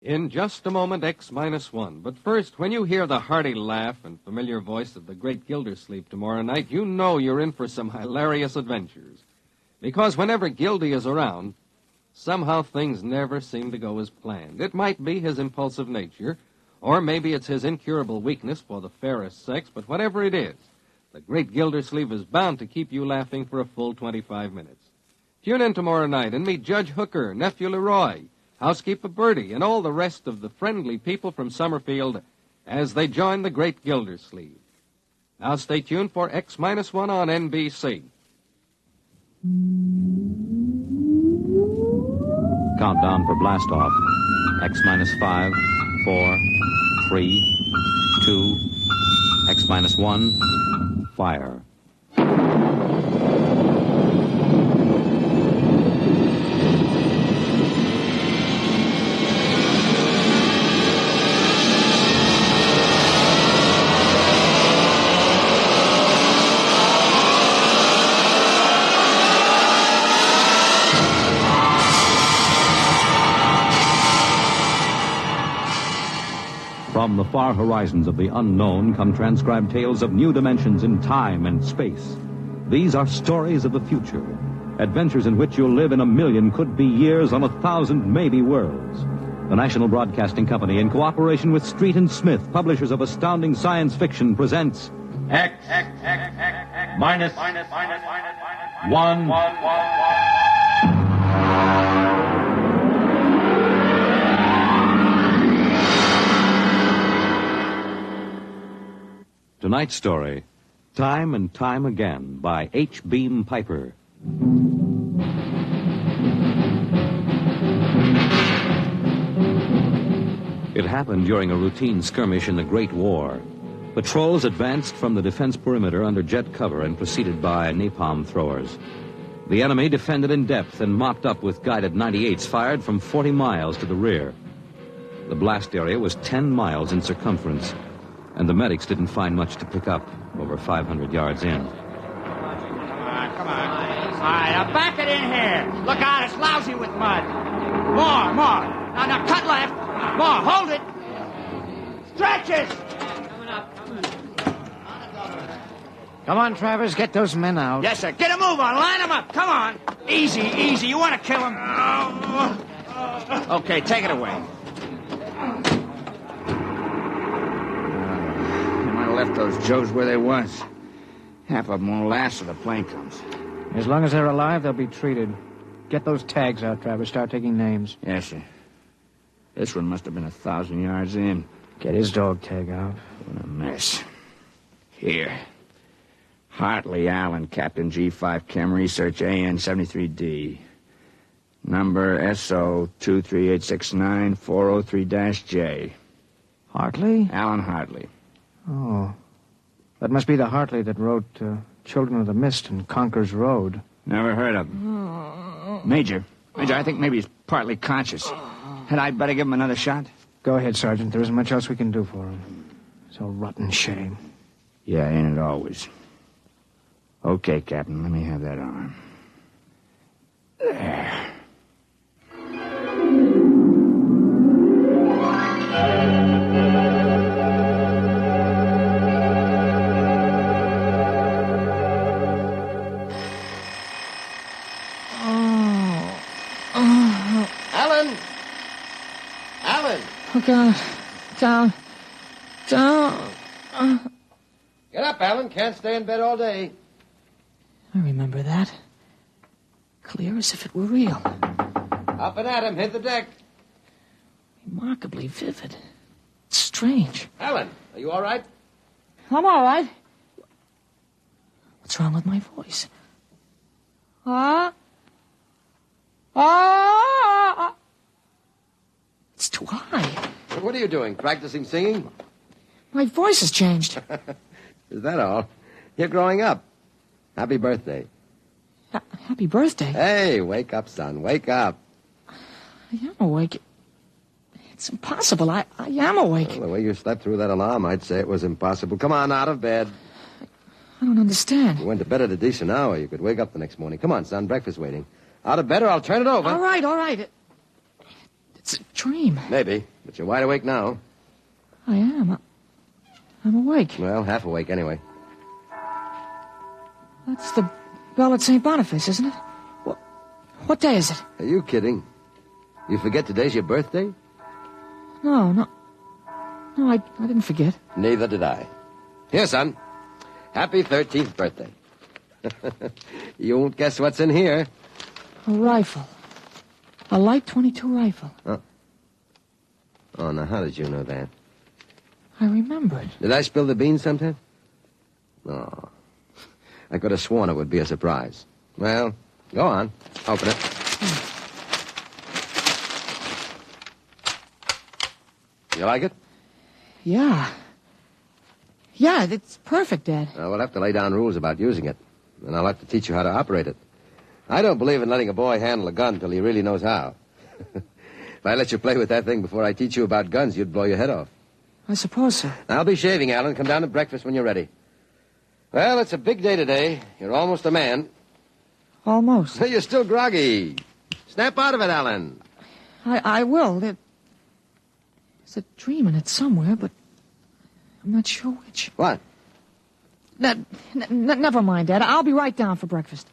In just a moment, X-1. But first, when you hear the hearty laugh and familiar voice of the great Gildersleeve tomorrow night, you know you're in for some hilarious adventures. Because whenever Gildy is around, somehow things never seem to go as planned. It might be his impulsive nature, or maybe it's his incurable weakness for the fairest sex, but whatever it is, the great Gildersleeve is bound to keep you laughing for a full 25 minutes. Tune in tomorrow night and meet Judge Hooker, Nephew Leroy, Housekeeper Bertie, and all the rest of the friendly people from Summerfield as they join the great Gildersleeve. Now stay tuned for X-1 on NBC. Countdown for blast-off. X-5, 4, 3, 2, X-1, fire. From the far horizons of the unknown come transcribed tales of new dimensions in time and space. These are stories of the future, adventures in which you'll live in a million could-be years on 1,000 maybe worlds. The National Broadcasting Company, in cooperation with Street and Smith, publishers of astounding science fiction, presents X-1. Tonight's story, Time and Time Again, by H. Beam Piper. It happened during a routine skirmish in the Great War. Patrols advanced from the defense perimeter under jet cover and preceded by napalm throwers. The enemy defended in depth and mopped up with guided 98s fired from 40 miles to the rear. The blast area was 10 miles in circumference, and the medics didn't find much to pick up over 500 yards in. Come on. All right, now back it in here. Look out, it's lousy with mud. More. Now, cut left. More, hold it. Stretches. Come on, Travers, get those men out. Yes, sir. Get a move on. Line them up. Come on. Easy. You want to kill them? Okay, take it away. Left those Joes where they was. Half of them won't last till the plane comes. As long as they're alive, they'll be treated. Get those tags out, Travers. Start taking names. Yes, sir. This one must have been 1,000 yards in. Get his dog tag out. What a mess. Here. Hartley Allen, Captain G5 Chem Research, AN 73D. Number SO 23869403-J. Hartley? Allen Hartley. Oh. That must be the Hartley that wrote Children of the Mist and Conker's Road. Never heard of him. Major, I think maybe he's partly conscious. Had I better give him another shot? Go ahead, Sergeant. There isn't much else we can do for him. It's a rotten shame. Yeah, ain't it always? Okay, Captain, let me have that arm. There. Oh, God. Down. Get up, Alan. Can't stay in bed all day. I remember that. Clear as if it were real. Up and at him. Hit the deck. Remarkably vivid. It's strange. Alan, are you all right? I'm all right. What's wrong with my voice? It's too high. What are you doing? Practicing singing? My voice has changed. Is that all? You're growing up. Happy birthday. Happy birthday? Hey, wake up, son. Wake up. I am awake. It's impossible. I am awake. Well, the way you slept through that alarm, I'd say it was impossible. Come on, out of bed. I don't understand. You went to bed at a decent hour. You could wake up the next morning. Come on, son. Breakfast waiting. Out of bed or I'll turn it over. All right. It's a dream. Maybe, but you're wide awake now. I am. I'm awake. Well, half awake anyway. That's the bell at St. Boniface, isn't it? What day is it? Are you kidding? You forget today's your birthday? No, I didn't forget. Neither did I. Here, son. Happy 13th birthday. You won't guess what's in here. A rifle. A light .22 rifle. Oh, now how did you know that? I remembered. Did I spill the beans sometime? Oh. I could have sworn it would be a surprise. Well, go on. Open it. You like it? Yeah. Yeah, it's perfect, Dad. We'll have to lay down rules about using it. And I'll have to teach you how to operate it. I don't believe in letting a boy handle a gun till he really knows how. If I let you play with that thing before I teach you about guns, you'd blow your head off. I suppose so. I'll be shaving, Alan. Come down to breakfast when you're ready. Well, it's a big day today. You're almost a man. Almost. You're still groggy. Snap out of it, Alan. I will. There's a dream in it somewhere, but I'm not sure which. What? Never mind, Dad. I'll be right down for breakfast.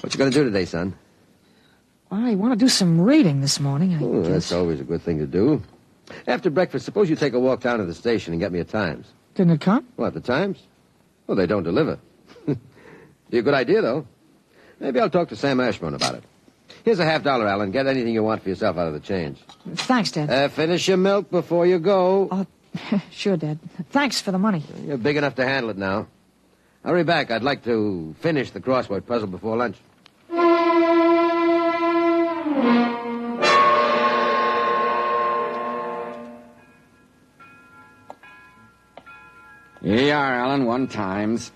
What you going to do today, son? I want to do some reading this morning, I guess. That's always a good thing to do. After breakfast, suppose you take a walk down to the station and get me a Times. Didn't it come? What, the Times? Well, they don't deliver. Be a good idea, though. Maybe I'll talk to Sam Ashburn about it. Here's a $50, Alan. Get anything you want for yourself out of the change. Thanks, Dad. Finish your milk before you go. Oh, sure, Dad. Thanks for the money. You're big enough to handle it now. Hurry back. I'd like to finish the crossword puzzle before lunch. Here you are, Alan, 1 Times.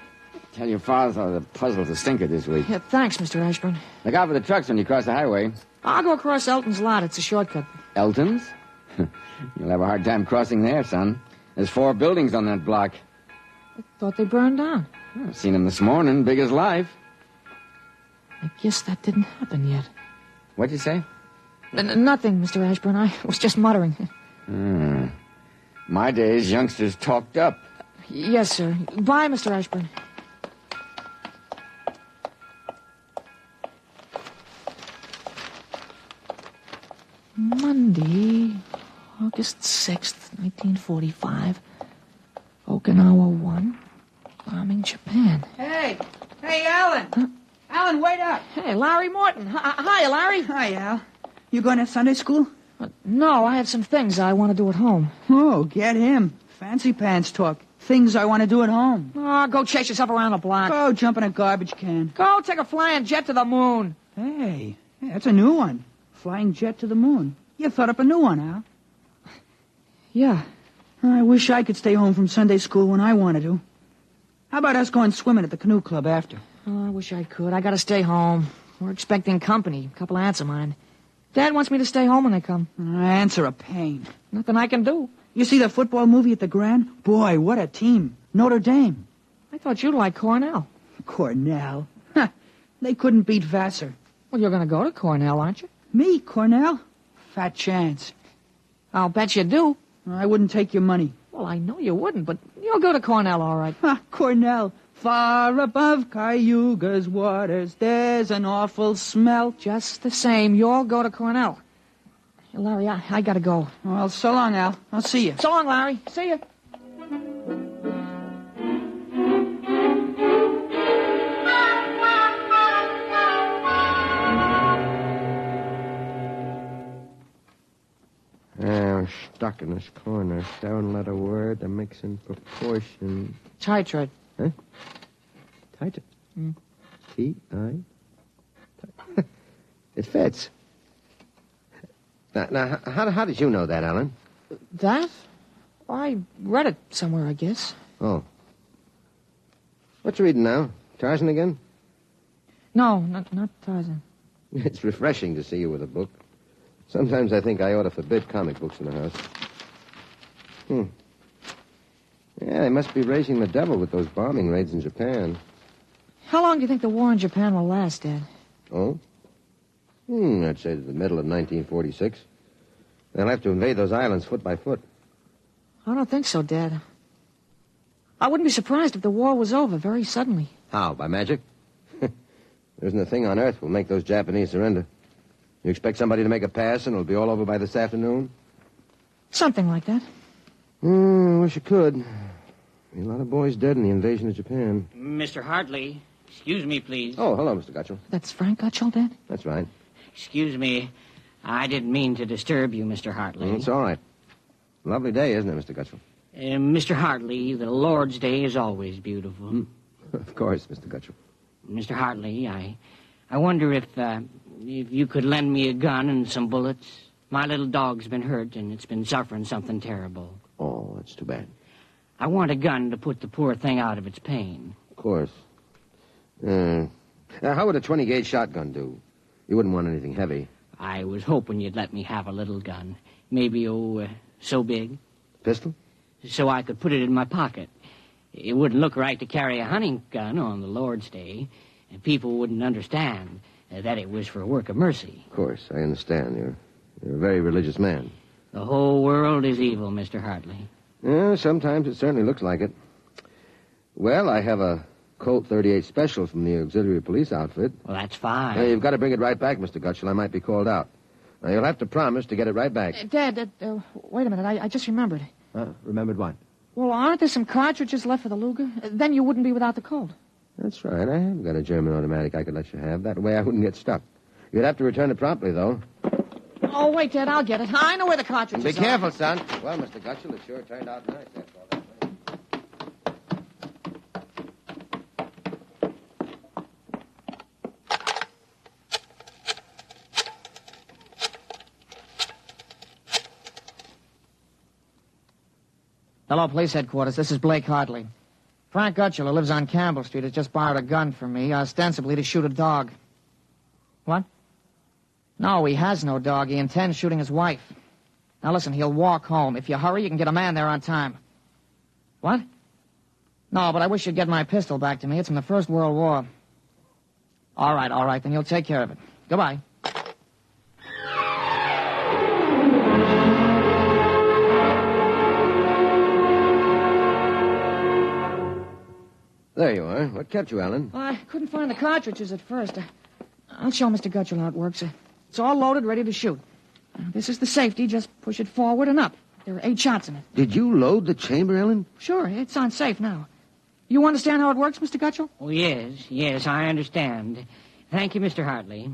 Tell your father the puzzle's a stinker this week. Yeah, thanks, Mr. Ashburn. Look out for the trucks when you cross the highway. I'll go across Elton's lot. It's a shortcut. Elton's? You'll have a hard time crossing there, son. There's 4 buildings on that block. I thought they burned down. I've seen them this morning, big as life. I guess that didn't happen yet. What'd you say? Nothing, Mr. Ashburn. I was just muttering. My days, youngsters talked up. Yes, sir. Bye, Mr. Ashburn. Monday, August 6th, 1945. Okinawa 1. Bombing Japan. Hey, Alan. Huh? Alan, wait up. Hey, Larry Morton. Hi, Larry. Hi, Al. You going to Sunday school? No, I have some things I want to do at home. Oh, get him. Fancy pants talk. Things I want to do at home. Oh, go chase yourself around the block. Go jump in a garbage can. Go take a flying jet to the moon. Hey, that's a new one. Flying jet to the moon. You thought up a new one, Al. Yeah. I wish I could stay home from Sunday school when I wanted to. How about us going swimming at the canoe club after? Oh, I wish I could. I gotta stay home. We're expecting company. A couple of aunts of mine. Dad wants me to stay home when they come. Aunts are a pain. Nothing I can do. You see the football movie at the Grand? Boy, what a team. Notre Dame. I thought you'd like Cornell. Cornell? Huh. They couldn't beat Vassar. Well, you're gonna go to Cornell, aren't you? Me, Cornell? Fat chance. I'll bet you do. I wouldn't take your money. Well, I know you wouldn't, but you'll go to Cornell, all right. Cornell. Far above Cayuga's waters, there's an awful smell. Just the same, you'll go to Cornell. Hey, Larry, I gotta go. Well, so long, Al. I'll see you. So long, Larry. See you. I'm stuck in this corner. 7-letter word that makes in proportion. Tight. Huh? Tight. T-I. It fits. Now, how did you know that, Alan? That? I read it somewhere, I guess. Oh. What you reading now? Tarzan again? No, not Tarzan. It's refreshing to see you with a book. Sometimes I think I ought to forbid comic books in the house. Yeah, they must be raising the devil with those bombing raids in Japan. How long do you think the war in Japan will last, Dad? Oh? I'd say to the middle of 1946. They'll have to invade those islands foot by foot. I don't think so, Dad. I wouldn't be surprised if the war was over very suddenly. How, by magic? There isn't a thing on earth will make those Japanese surrender. You expect somebody to make a pass and it'll be all over by this afternoon? Something like that. Wish it could. A lot of boys dead in the invasion of Japan. Mr. Hartley, excuse me, please. Oh, hello, Mr. Gutchell. That's Frank Gutchell, Dad? That's right. Excuse me. I didn't mean to disturb you, Mr. Hartley. It's all right. Lovely day, isn't it, Mr. Gutchell? Mr. Hartley, the Lord's Day is always beautiful. Of course, Mr. Gutchell. Mr. Hartley, I wonder if you could lend me a gun and some bullets. My little dog's been hurt, and it's been suffering something terrible. Oh, that's too bad. I want a gun to put the poor thing out of its pain. Of course. How would a 20-gauge shotgun do? You wouldn't want anything heavy. I was hoping you'd let me have a little gun. Maybe, so big. Pistol? So I could put it in my pocket. It wouldn't look right to carry a hunting gun on the Lord's Day, and people wouldn't understand that it was for a work of mercy. Of course, I understand. You're a very religious man. The whole world is evil, Mr. Hartley. Yeah, sometimes it certainly looks like it. Well, I have a Colt 38 Special from the auxiliary police outfit. Well, that's fine. Now, you've got to bring it right back, Mr. Gutchell. I might be called out. Now, you'll have to promise to get it right back. Dad, wait a minute. I just remembered. Remembered what? Well, aren't there some cartridges left for the Luger? Then you wouldn't be without the Colt. That's right. I have got a German automatic I could let you have. That way I wouldn't get stuck. You'd have to return it promptly, though. Oh, wait, Dad, I'll get it. I know where the cartridges are. Be careful, son. Well, Mr. Gutchell, it sure turned out nice after all that. Hello, police headquarters. This is Blake Hartley. Frank Gutchell, who lives on Campbell Street, has just borrowed a gun from me, ostensibly to shoot a dog. What? No, he has no dog. He intends shooting his wife. Now, listen, he'll walk home. If you hurry, you can get a man there on time. What? No, but I wish you'd get my pistol back to me. It's from the First World War. All right, then you'll take care of it. Goodbye. There you are. What kept you, Alan? I couldn't find the cartridges at first. I'll show Mr. Gutchell how it works. It's all loaded, ready to shoot. This is the safety. Just push it forward and up. There are 8 shots in it. Did you load the chamber, Ellen? Sure, it's on safe now. You understand how it works, Mr. Gutchell? Oh, yes, I understand. Thank you, Mr. Hartley.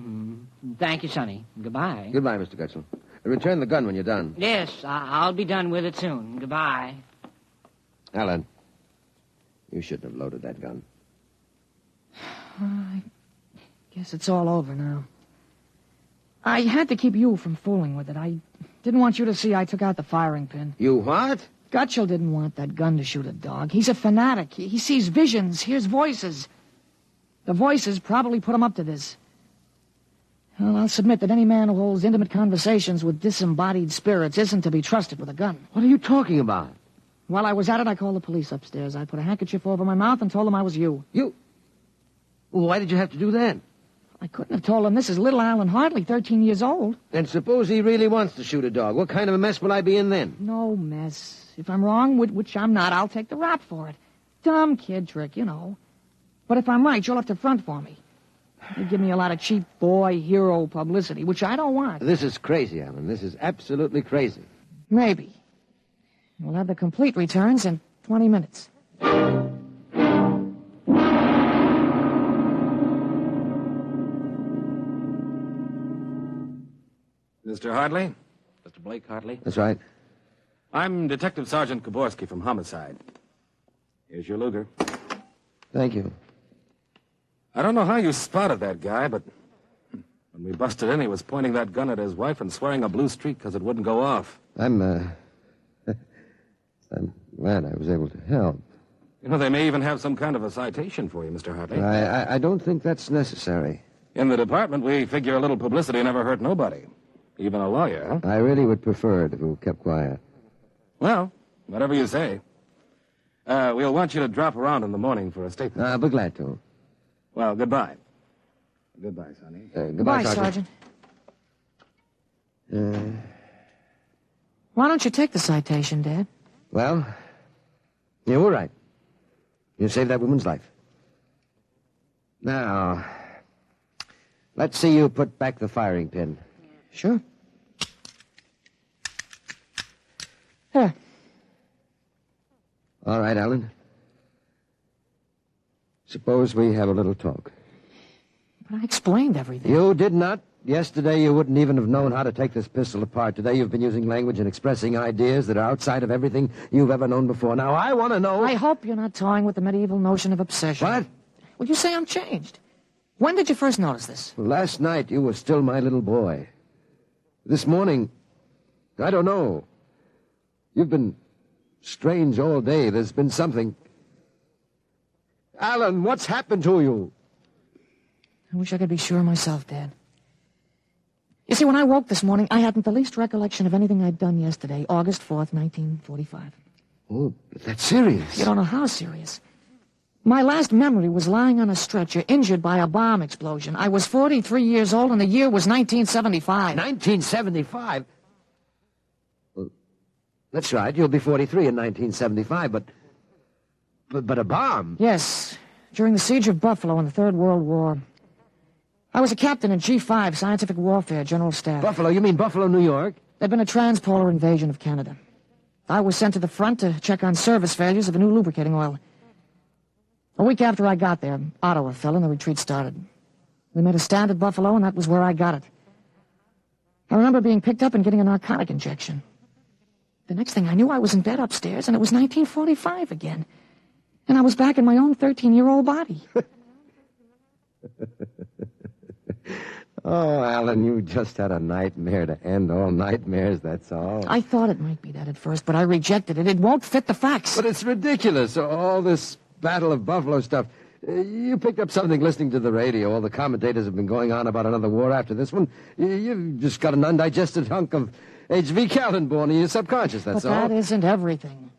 Thank you, Sonny. Goodbye. Goodbye, Mr. Gutchell. Return the gun when you're done. Yes, I'll be done with it soon. Goodbye. Alan, you shouldn't have loaded that gun. I guess it's all over now. I had to keep you from fooling with it. I didn't want you to see I took out the firing pin. You what? Gutchell didn't want that gun to shoot a dog. He's a fanatic. He sees visions, hears voices. The voices probably put him up to this. Well, I'll submit that any man who holds intimate conversations with disembodied spirits isn't to be trusted with a gun. What are you talking about? While I was at it, I called the police upstairs. I put a handkerchief over my mouth and told them I was you. You? Well, why did you have to do that? I couldn't have told them this is little Alan Hartley, 13 years old. And suppose he really wants to shoot a dog. What kind of a mess will I be in then? No mess. If I'm wrong, which I'm not, I'll take the rap for it. Dumb kid trick, you know. But if I'm right, you'll have to front for me. You give me a lot of cheap boy hero publicity, which I don't want. This is crazy, Alan. This is absolutely crazy. Maybe. We'll have the complete returns in 20 minutes. Mr. Hartley? Mr. Blake Hartley? That's right. I'm Detective Sergeant Koborski from Homicide. Here's your Luger. Thank you. I don't know how you spotted that guy, but when we busted in, he was pointing that gun at his wife and swearing a blue streak because it wouldn't go off. I'm glad I was able to help. You know, they may even have some kind of a citation for you, Mr. Hartley. I don't think that's necessary. In the department, we figure a little publicity never hurt nobody. Even a lawyer, huh? I really would prefer it if it were kept quiet. Well, whatever you say. We'll want you to drop around in the morning for a statement. I'll be glad to. Well, goodbye. Goodbye, Sonny. Goodbye, Sergeant. Why don't you take the citation, Dad? Well, you were right. You saved that woman's life. Now, let's see you put back the firing pin. Sure. Here. All right, Alan. Suppose we have a little talk. But I explained everything. You did not. Yesterday, you wouldn't even have known how to take this pistol apart. Today, you've been using language and expressing ideas that are outside of everything you've ever known before. Now, I want to know... I hope you're not toying with the medieval notion of obsession. What? Well, you say I'm changed. When did you first notice this? Last night, you were still my little boy. This morning, I don't know. You've been strange all day. There's been something... Alan, what's happened to you? I wish I could be sure myself, Dad. You see, when I woke this morning, I hadn't the least recollection of anything I'd done yesterday, August 4th, 1945. Oh, that's serious. You don't know how serious. My last memory was lying on a stretcher, injured by a bomb explosion. I was 43 years old, and the year was 1975. 1975? Well, that's right. You'll be 43 in 1975, but a bomb? Yes, during the siege of Buffalo in the Third World War. I was a captain in G5, Scientific Warfare, General Staff. Buffalo? You mean Buffalo, New York? There'd been a transpolar invasion of Canada. I was sent to the front to check on service failures of a new lubricating oil. A week after I got there, Ottawa fell and the retreat started. We made a stand at Buffalo, and that was where I got it. I remember being picked up and getting a narcotic injection. The next thing I knew, I was in bed upstairs, and it was 1945 again. And I was back in my own 13-year-old body. Oh, Alan, you just had a nightmare to end all nightmares, that's all. I thought it might be that at first, but I rejected it. It won't fit the facts. But it's ridiculous, all this Battle of Buffalo stuff. You picked up something listening to the radio. All the commentators have been going on about another war after this one. You've just got an undigested hunk of H.V. Callan born in your subconscious, that's all. But that isn't everything.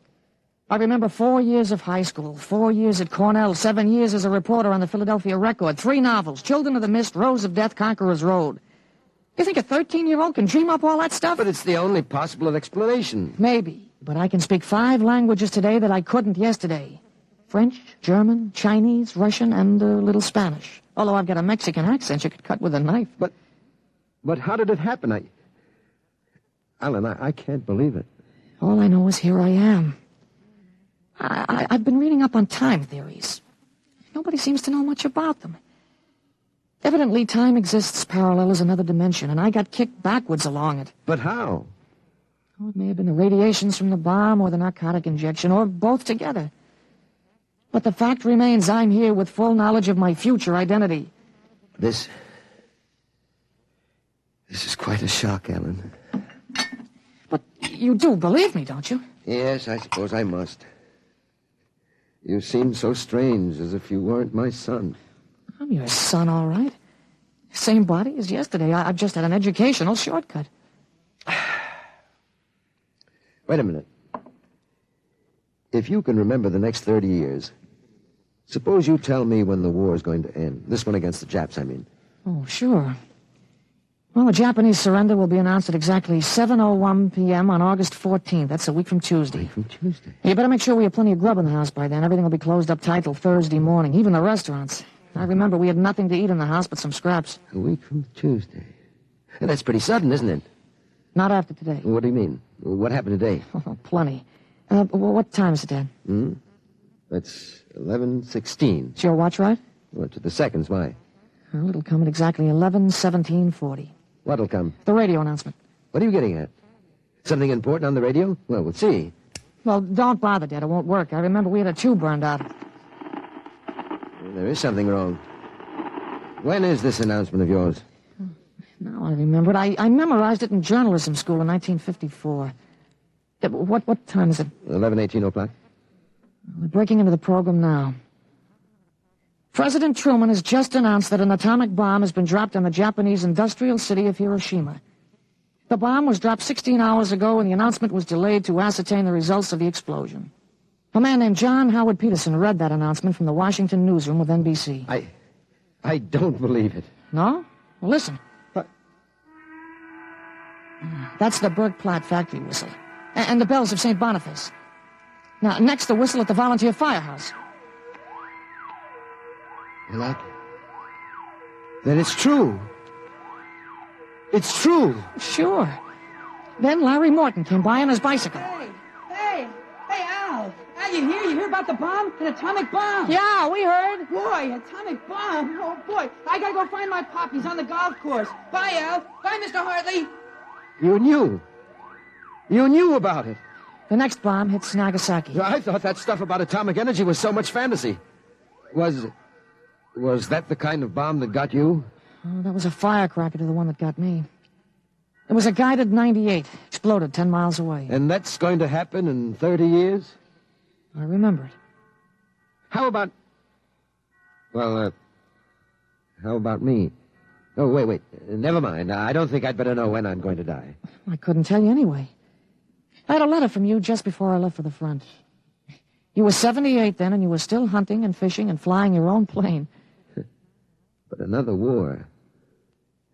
I remember 4 years of high school, 4 years at Cornell, 7 years as a reporter on the Philadelphia Record, 3 novels, Children of the Mist, Rose of Death, Conqueror's Road. You think a 13-year-old can dream up all that stuff? But it's the only possible explanation. Maybe, but I can speak 5 languages today that I couldn't yesterday. French, German, Chinese, Russian, and a little Spanish. Although I've got a Mexican accent you could cut with a knife. But how did it happen? Alan, I can't believe it. All I know is here I am. I've been reading up on time theories. Nobody seems to know much about them. Evidently, time exists parallel as another dimension, and I got kicked backwards along it. But how? Oh, it may have been the radiations from the bomb or the narcotic injection, or both together. But the fact remains I'm here with full knowledge of my future identity. This is quite a shock, Alan. But you do believe me, don't you? Yes, I suppose I must. You seem so strange, as if you weren't my son. I'm your son, all right. Same body as yesterday. I've just had an educational shortcut. Wait a minute. If you can remember the next 30 years, suppose you tell me when the war is going to end. This one against the Japs, I mean. Oh, sure. Well, the Japanese surrender will be announced at exactly 7:01 p.m. on August 14th. That's a week from Tuesday. A week from Tuesday? You better make sure we have plenty of grub in the house by then. Everything will be closed up tight till Thursday morning, even the restaurants. I remember we had nothing to eat in the house but some scraps. A week from Tuesday. And that's pretty sudden, isn't it? Not after today. What do you mean? What happened today? Oh, plenty. What time is it, Dad? That's 11:16. Is your watch right? Well, to the seconds, why? Well, it'll come at exactly 11:17:40. What'll come? The radio announcement. What are you getting at? Something important on the radio? Well, we'll see. Well, don't bother, Dad. It won't work. I remember we had a tube burned out. Well, there is something wrong. When is this announcement of yours? Now I remember it. I memorized it in journalism school in 1954. What time is it? 11:18 o'clock. We're breaking into the program now. President Truman has just announced that an atomic bomb has been dropped on the Japanese industrial city of Hiroshima. The bomb was dropped 16 hours ago, and the announcement was delayed to ascertain the results of the explosion. A man named John Howard Peterson read that announcement from the Washington newsroom of NBC. I don't believe it. No? Well, listen. What? That's the Bergplatt factory whistle. And the bells of St. Boniface. Now, next, the whistle at the volunteer firehouse. Then it's true. It's true. Sure. Then Larry Morton came by on his bicycle. Hey, Al. Al, you hear? You hear about the bomb? An atomic bomb. Yeah, we heard. Boy, atomic bomb. Oh, boy. I gotta go find my pop. He's on the golf course. Bye, Al. Bye, Mr. Hartley. You knew. You knew about it. The next bomb hits Nagasaki. I thought that stuff about atomic energy was so much fantasy. Was that the kind of bomb that got you? Oh, that was a firecracker to the one that got me. It was a guided 98. Exploded 10 miles away. And that's going to happen in 30 years? I remember it. How about... Well, how about me? Oh, wait. Never mind. I don't think I'd better know when I'm going to die. I couldn't tell you anyway. I had a letter from you just before I left for the front. You were 78 then, and you were still hunting and fishing and flying your own plane. But another war,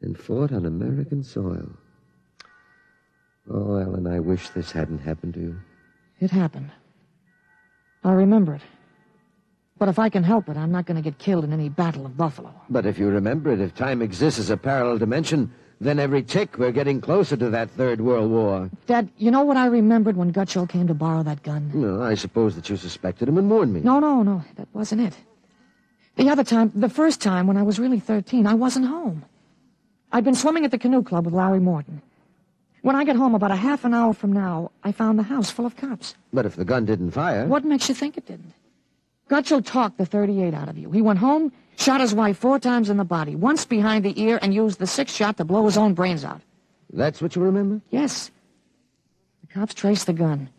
and fought on American soil. Oh, Ellen, I wish this hadn't happened to you. It happened. I remember it. But if I can help it, I'm not going to get killed in any Battle of Buffalo. But if you remember it, if time exists as a parallel dimension, then every tick we're getting closer to that Third World War. Dad, you know what I remembered when Gutschall came to borrow that gun? No, I suppose that you suspected him and warned me. No, that wasn't it. The first time when I was really 13, I wasn't home. I'd been swimming at the canoe club with Larry Morton. When I got home about a half an hour from now, I found the house full of cops. But if the gun didn't fire... What makes you think it didn't? Gutschall talked the 38 out of you. He went home, shot his wife 4 times in the body, once behind the ear, and used the 6th shot to blow his own brains out. That's what you remember? Yes. The cops traced the gun.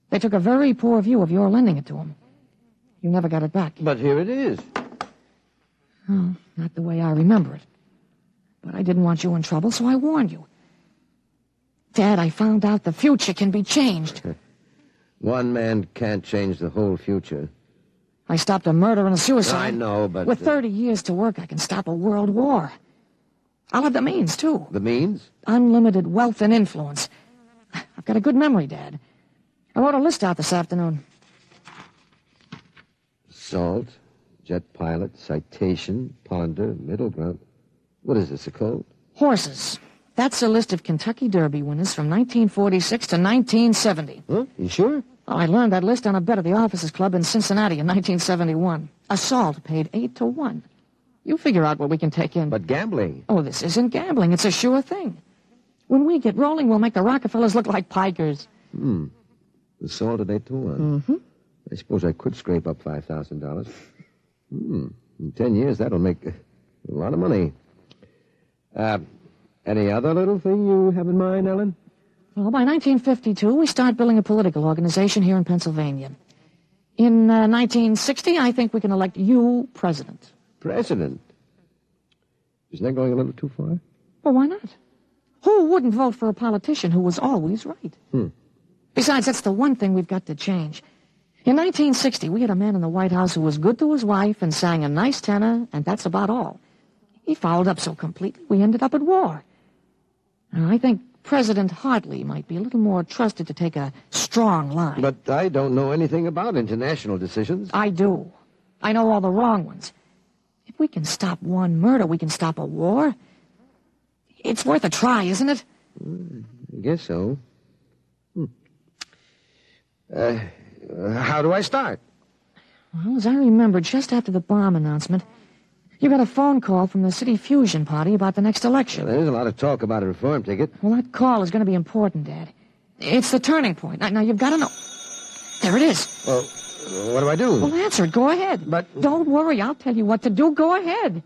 They took a very poor view of your lending it to him. You never got it back. But here it is. Oh, not the way I remember it. But I didn't want you in trouble, so I warned you. Dad, I found out the future can be changed. One man can't change the whole future. I stopped a murder and a suicide. I know, but... With 30 years to work, I can stop a world war. I'll have the means, too. The means? Unlimited wealth and influence. I've got a good memory, Dad. I wrote a list out this afternoon. Salt, jet pilot, citation, ponder, middle ground. What is this, a code? Horses. That's a list of Kentucky Derby winners from 1946 to 1970. Huh? You sure? Oh, I learned that list on a bet at the Officers Club in Cincinnati in 1971. Assault paid 8-1. You figure out what we can take in. But gambling. Oh, this isn't gambling. It's a sure thing. When we get rolling, we'll make the Rockefellers look like pikers. Assault at 8-1. Mm-hmm. I suppose I could scrape up $5,000. In 10 years, that'll make a lot of money. Any other little thing you have in mind, Ellen? Well, by 1952, we start building a political organization here in Pennsylvania. In 1960, I think we can elect you president. President? Isn't that going a little too far? Well, why not? Who wouldn't vote for a politician who was always right? Besides, that's the one thing we've got to change. In 1960, we had a man in the White House who was good to his wife and sang a nice tenor, and that's about all. He fouled up so completely, we ended up at war. And I think President Hartley might be a little more trusted to take a strong line. But I don't know anything about international decisions. I do. I know all the wrong ones. If we can stop one murder, we can stop a war. It's worth a try, isn't it? I guess so. How do I start? Well, as I remember, just after the bomb announcement, you got a phone call from the City Fusion Party about the next election. There's a lot of talk about a reform ticket. Well, that call is going to be important, Dad. It's the turning point. Now you've got to know. There it is. Well, what do I do? Well, answer it. Go ahead. But... Don't worry. I'll tell you what to do. Go ahead.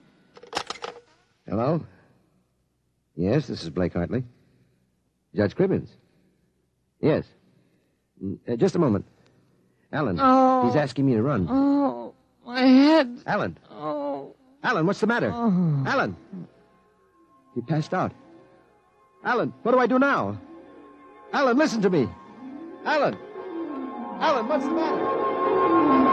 Hello? Yes, this is Blake Hartley. Judge Cribbins? Yes. Just a moment. Alan, he's asking me to run. Oh, my head. Alan. Oh. Alan, what's the matter? Oh. Alan. He passed out. Alan, what do I do now? Alan, listen to me. Alan! Alan, what's the matter?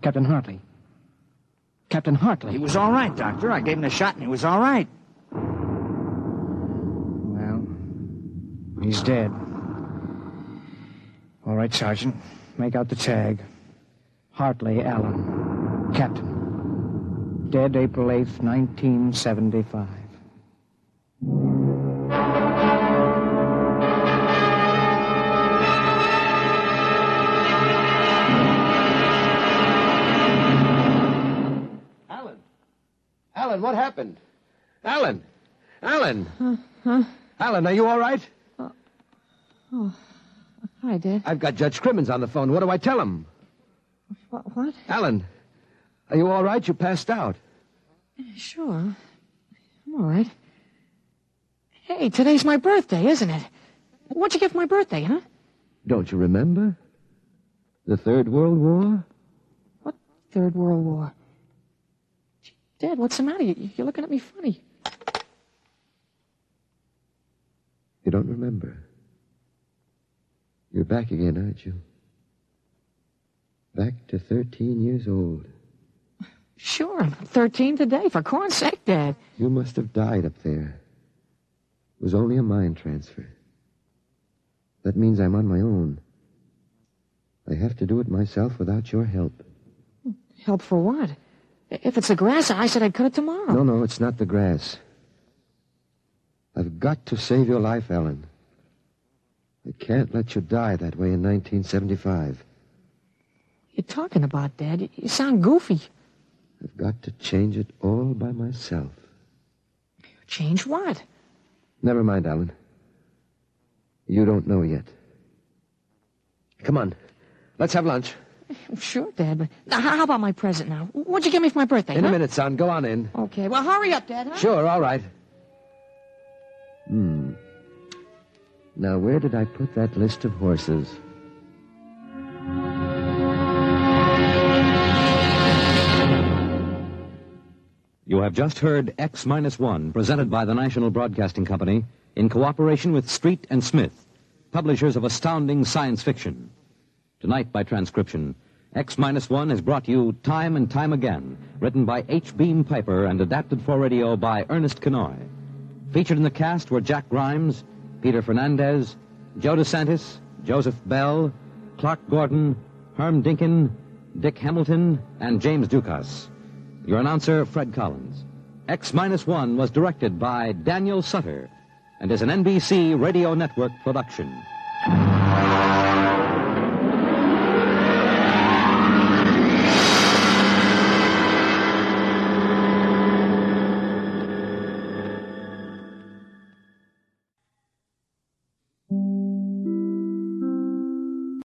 Captain Hartley. Captain Hartley. He was all right, Doctor. I gave him a shot and he was all right. Well, he's dead. All right, Sergeant. Make out the tag. Hartley Allen. Captain. Dead April 8th, 1975. Alan, what happened? Alan! Alan! Alan, are you all right? Hi, Dad. I've got Judge Crimmins on the phone. What do I tell him? What? Alan, are you all right? You passed out. Sure. I'm all right. Hey, today's my birthday, isn't it? What'd you get for my birthday, huh? Don't you remember? The Third World War? What Third World War? Dad, what's the matter? You're looking at me funny. You don't remember. You're back again, aren't you? Back to 13 years old. Sure, I'm 13 today. For corn's sake, Dad. You must have died up there. It was only a mind transfer. That means I'm on my own. I have to do it myself without your help. Help for what? If it's the grass, I said I'd cut it tomorrow. No, it's not the grass. I've got to save your life, Alan. I can't let you die that way in 1975. You're talking about, Dad? You sound goofy. I've got to change it all by myself. Change what? Never mind, Alan. You don't know yet. Come on. Let's have lunch. Sure, Dad, but now, how about my present now? What'd you give me for my birthday, In a minute, son. Go on in. Okay, well, hurry up, Dad, huh? Sure, all right. Now, where did I put that list of horses? You have just heard X-1, presented by the National Broadcasting Company in cooperation with Street and Smith, publishers of astounding science fiction. Tonight, by transcription, X-1 has brought you Time and Time Again, written by H. Beam Piper and adapted for radio by Ernest Kenoy. Featured in the cast were Jack Grimes, Peter Fernandez, Joe DeSantis, Joseph Bell, Clark Gordon, Herm Dinkin, Dick Hamilton, and James Dukas. Your announcer, Fred Collins. X-1 was directed by Daniel Sutter and is an NBC Radio Network production.